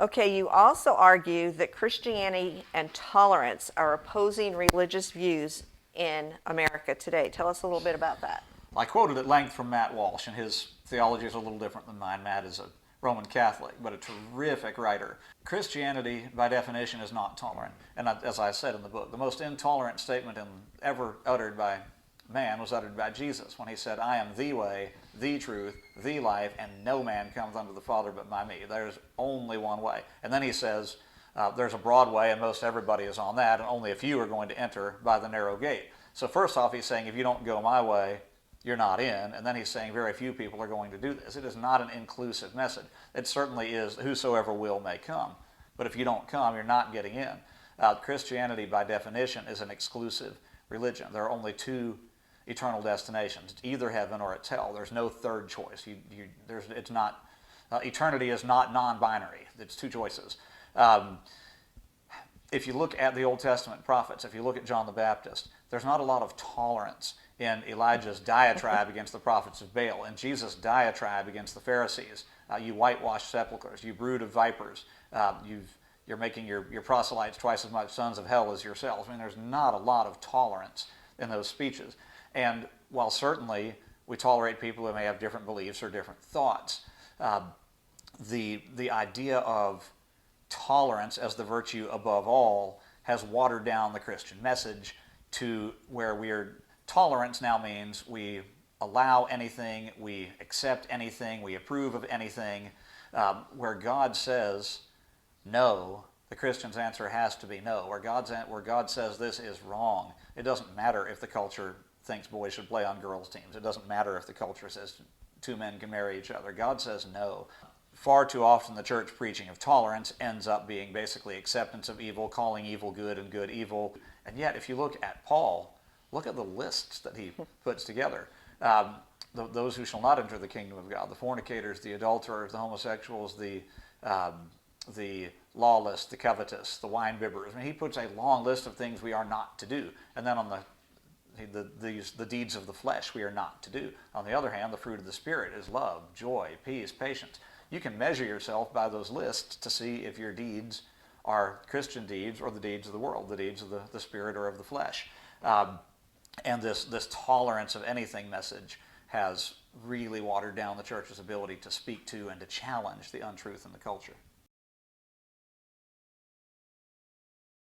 Okay, you also argue that Christianity and tolerance are opposing religious views in America today. Tell us a little bit about that. I quoted at length from Matt Walsh, and his theology is a little different than mine. Matt is a Roman Catholic, but a terrific writer. Christianity, by definition, is not tolerant. And as I said in the book, the most intolerant statement ever uttered by man was uttered by Jesus when he said, I am the way, the truth, the life, and no man comes unto the Father but by me. There's only one way. And then he says, there's a broad way, and most everybody is on that, and only a few are going to enter by the narrow gate. So first off, he's saying, if you don't go my way, you're not in. And then he's saying very few people are going to do this. It is not an inclusive message. It certainly is whosoever will may come. But if you don't come, you're not getting in. Christianity, by definition, is an exclusive religion. There are only two eternal destinations. It's either heaven or it's hell. There's no third choice. It's not, eternity is not non-binary. It's two choices. If you look at the Old Testament prophets, if you look at John the Baptist, there's not a lot of tolerance in Elijah's diatribe against the prophets of Baal, and Jesus' diatribe against the Pharisees. You whitewashed sepulchres, you brood of vipers, you're making your proselytes twice as much sons of hell as yourselves. I mean, there's not a lot of tolerance in those speeches. And while certainly we tolerate people who may have different beliefs or different thoughts, the idea of tolerance as the virtue above all has watered down the Christian message to where tolerance now means we allow anything, we accept anything, we approve of anything. Where God says no, the Christian's answer has to be no. Where God says this is wrong, it doesn't matter if the culture thinks boys should play on girls' teams. It doesn't matter if the culture says two men can marry each other. God says no. Far too often the church preaching of tolerance ends up being basically acceptance of evil, calling evil good and good evil. And yet, if you look at Paul, look at the lists that he puts together. Those who shall not enter the kingdom of God, the fornicators, the adulterers, the homosexuals, the lawless, the covetous, the wine-bibbers. I mean, he puts a long list of things we are not to do. And then on the deeds of the flesh we are not to do. On the other hand, the fruit of the Spirit is love, joy, peace, patience. You can measure yourself by those lists to see if your deeds are Christian deeds or the deeds of the world, the deeds of the Spirit or of the flesh. And this tolerance of anything message has really watered down the church's ability to speak to and to challenge the untruth in the culture.